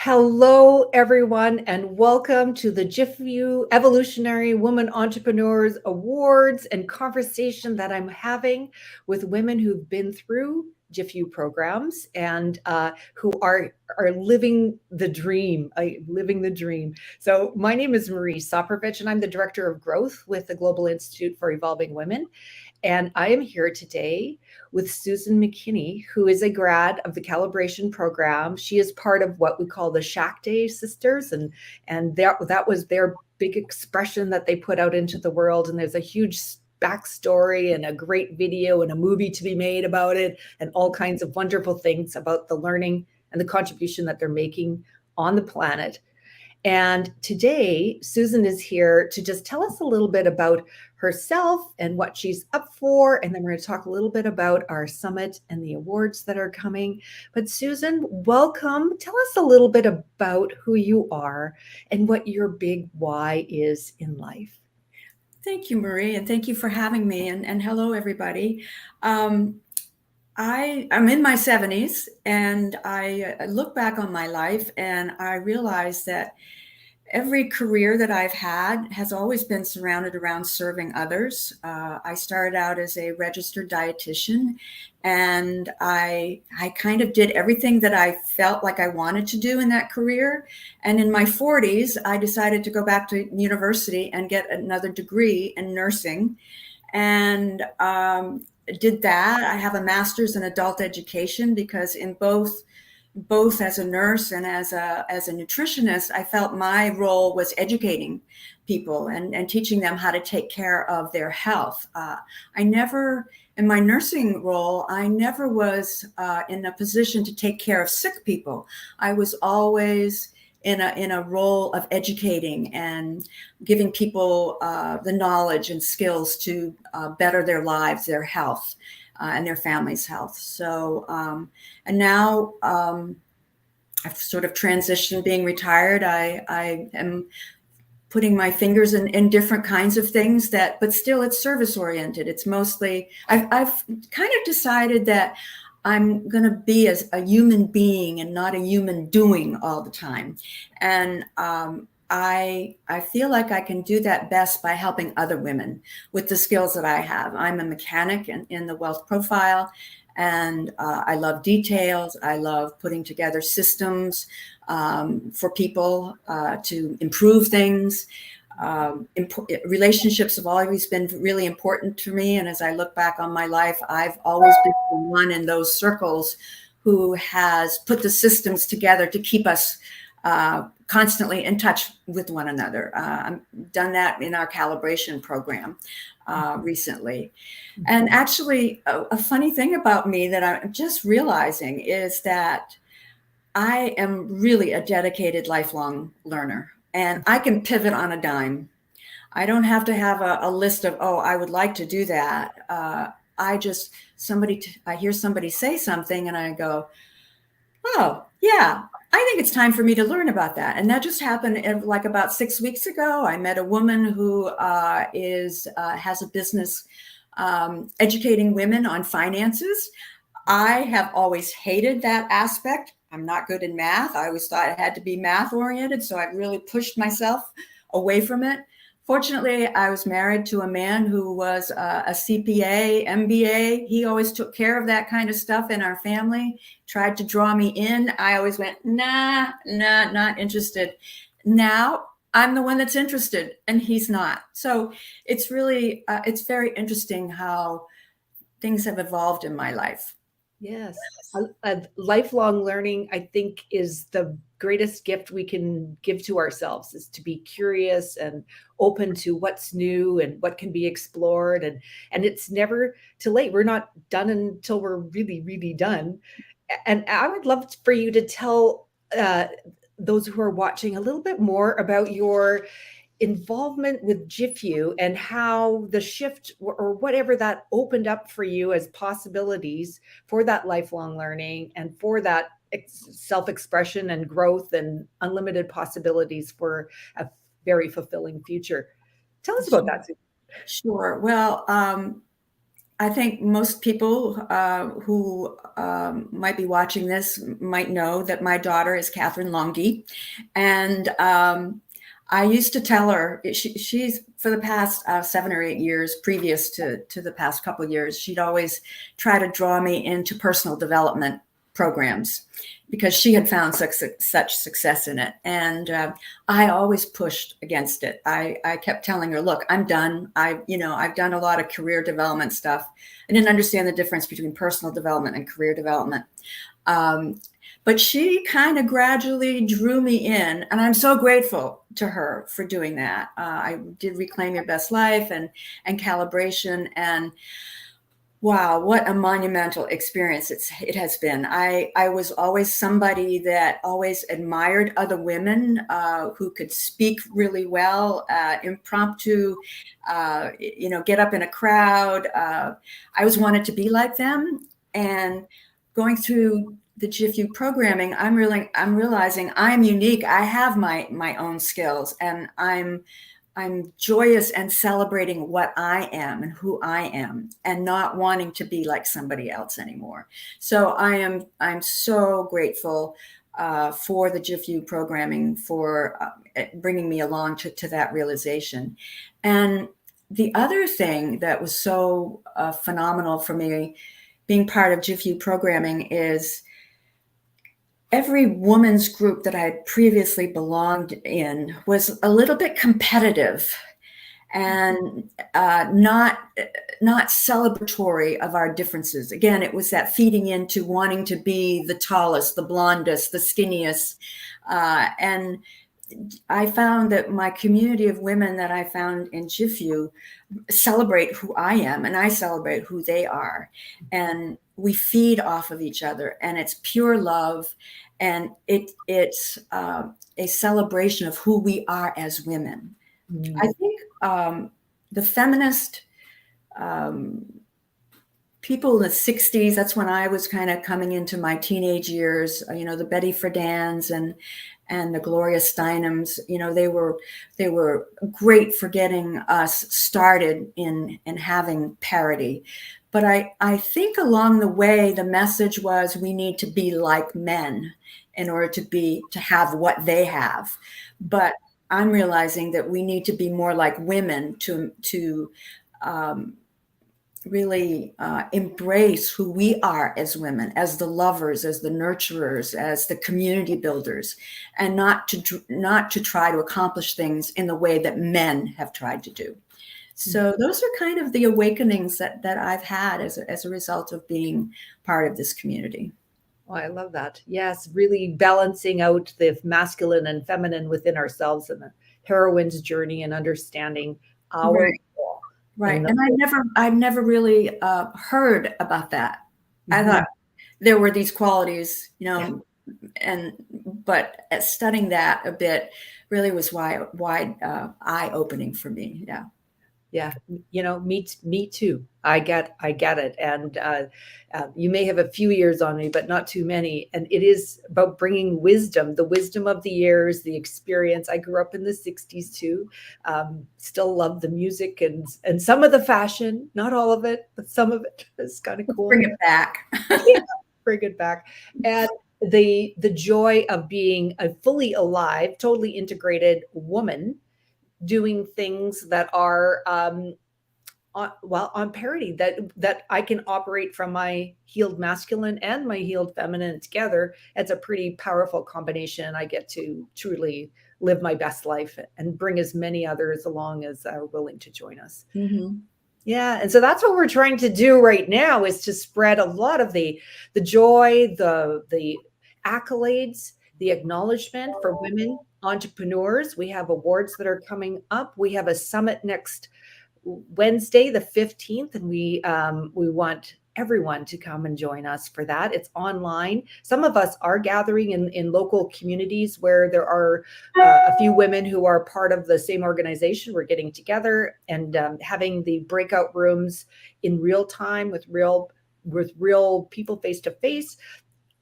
Hello, everyone, and welcome to the GIFEW Evolutionary Women Entrepreneurs Awards and conversation that I'm having with women who've been through GIFEW programs and who are living the dream, living the dream. So my name is Marie Soprovich, and I'm the Director of Growth with the Global Institute for Evolving Women. And I am here today with Susan McKenney, who is a grad of the calibration program. She is part of what we call the Shack Day Sisters, and that was their big expression that they put out into the world. And there's a huge backstory and a great video and a movie to be made about it, and all kinds of wonderful things about the learning and the contribution that they're making on the planet. And today, Susan is here to just tell us a little bit about herself and what she's up for. And then we're going to talk a little bit about our summit and the awards that are coming. But Susan, welcome. Tell us a little bit about who you are and what your big why is in life. Thank you, Marie, and thank you for having me. And hello, everybody. I'm in my 70s, and I look back on my life, and I realize that every career that I've had has always been surrounded around serving others. I started out as a registered dietitian, and I kind of did everything that I felt like I wanted to do in that career. And in my 40s, I decided to go back to university and get another degree in nursing, and did that. I have a master's in adult education because in both as a nurse and as a nutritionist, I felt my role was educating people and teaching them how to take care of their health. In my nursing role, I never was in a position to take care of sick people. I was always in a role of educating and giving people the knowledge and skills to better their lives, their health, and their family's health. So, and now I've sort of transitioned, being retired. I am putting my fingers in different kinds of things but still it's service oriented. It's mostly, I've kind of decided that I'm going to be as a human being and not a human doing all the time. And I feel like I can do that best by helping other women with the skills that I have. I'm a mechanic in the wealth profile, and I love details. I love putting together systems for people to improve things. Relationships have always been really important to me. And as I look back on my life, I've always been the one in those circles who has put the systems together to keep us constantly in touch with one another. I've done that in our calibration program recently. And actually, a funny thing about me that I'm just realizing is that I am really a dedicated lifelong learner, and I can pivot on a dime. I don't have to have a list of, oh, I would like to do that. I hear somebody say something and I go, oh, yeah, I think it's time for me to learn about that. And that just happened like about 6 weeks ago. I met a woman who has a business educating women on finances. I have always hated that aspect. I'm not good in math. I always thought it had to be math oriented. So I really pushed myself away from it. Fortunately, I was married to a man who was a CPA, MBA. He always took care of that kind of stuff in our family, tried to draw me in. I always went, nah, not interested. Now I'm the one that's interested and he's not. So it's really, it's very interesting how things have evolved in my life. Yes. Lifelong learning, I think, is the greatest gift we can give to ourselves, is to be curious and open to what's new and what can be explored. And it's never too late. We're not done until we're really, really done. And I would love for you to tell those who are watching a little bit more about your involvement with GIFEW and how the shift or whatever that opened up for you as possibilities for that lifelong learning and for that self-expression and growth and unlimited possibilities for a very fulfilling future. Tell us about that, Susan. Sure. Well, I think most people who might be watching this might know that my daughter is Catherine Longy. And I used to tell her, she's for the past 7 or 8 years, previous to the past couple of years, she'd always try to draw me into personal development programs because she had found such success in it. And I always pushed against it. I kept telling her, look, I'm done. I've done a lot of career development stuff. I didn't understand the difference between personal development and career development. But she kind of gradually drew me in, and I'm so grateful to her for doing that. I did Reclaim Your Best Life and calibration, and wow, what a monumental experience it has been. I was always somebody that always admired other women who could speak really well, impromptu, get up in a crowd. I always wanted to be like them. And going through the GIFEW programming, I'm realizing I'm unique. I have my own skills, and I'm joyous and celebrating what I am and who I am, and not wanting to be like somebody else anymore. So I'm so grateful for the GIFEW programming, for bringing me along to that realization. And the other thing that was so phenomenal for me being part of GIFEW programming is every women's group that I had previously belonged in was a little bit competitive and not celebratory of our differences. Again, it was that feeding into wanting to be the tallest, the blondest, the skinniest. And I found that my community of women that I found in GIFEW celebrate who I am, and I celebrate who they are. And we feed off of each other, and it's pure love. And it's a celebration of who we are as women. I think the feminist people in the 60s, that's when I was kind of coming into my teenage years, the Betty Friedan's and the Gloria Steinems, they were great for getting us started in having parity. But I think along the way, the message was we need to be like men in order to have what they have. But I'm realizing that we need to be more like women to really embrace who we are as women, as the lovers, as the nurturers, as the community builders, and not to try to accomplish things in the way that men have tried to do. So those are kind of the awakenings that I've had as a result of being part of this community. Oh, I love that. Yes, really balancing out the masculine and feminine within ourselves, and the heroine's journey and understanding our Right. role. Right. And And I've never really heard about that. I thought there were these qualities, but studying that a bit really was wide eye-opening for me. Yeah. Yeah, me too. I get it. And you may have a few years on me, but not too many. And it is about bringing wisdom, the wisdom of the years, the experience. I grew up in the 60s too. Still love the music and some of the fashion, not all of it, but some of it is kind of cool. Bring it back. Yeah, bring it back. And the joy of being a fully alive, totally integrated woman, doing things that are on parity, that I can operate from my healed masculine and my healed feminine together. It's a pretty powerful combination. I get to truly live my best life and bring as many others along as are willing to join us. Yeah. And so that's what we're trying to do right now, is to spread a lot of the joy, the accolades, the acknowledgement for women entrepreneurs. We have awards that are coming up. We have a summit next Wednesday, the 15th, and we want everyone to come and join us for that. It's online. Some of us are gathering in local communities where there are a few women who are part of the same organization. We're getting together and having the breakout rooms in real time with real people face to face.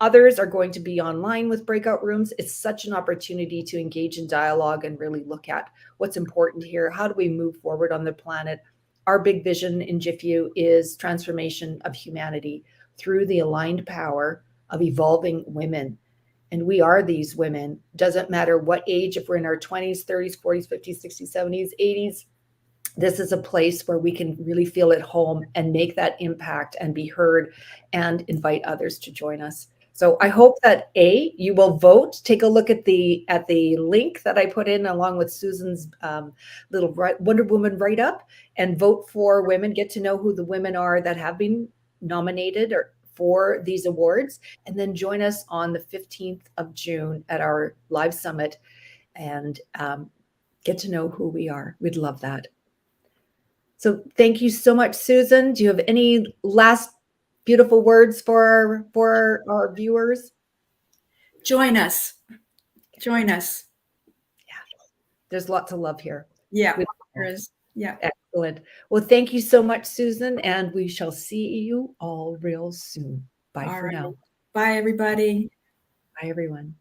Others are going to be online with breakout rooms. It's such an opportunity to engage in dialogue and really look at what's important here. How do we move forward on the planet? our big vision in GIFEW is transformation of humanity through the aligned power of evolving women. And we are these women. Doesn't matter what age, if we're in our 20s, 30s, 40s, 50s, 60s, 70s, 80s, this is a place where we can really feel at home and make that impact and be heard and invite others to join us. So I hope that you will vote. Take a look at the link that I put in along with Susan's little Wonder Woman write up, and vote for women. Get to know who the women are that have been nominated or for these awards, and then join us on the 15th of June at our live summit and get to know who we are. We'd love that. So thank you so much, Susan. Do you have any last beautiful words for our viewers? Join us. Join us. Yeah, there's lots of love here. Yeah, there is. Yeah. Excellent. Well, thank you so much, Susan, and we shall see you all real soon. Bye for now. Bye, everybody. Bye, everyone.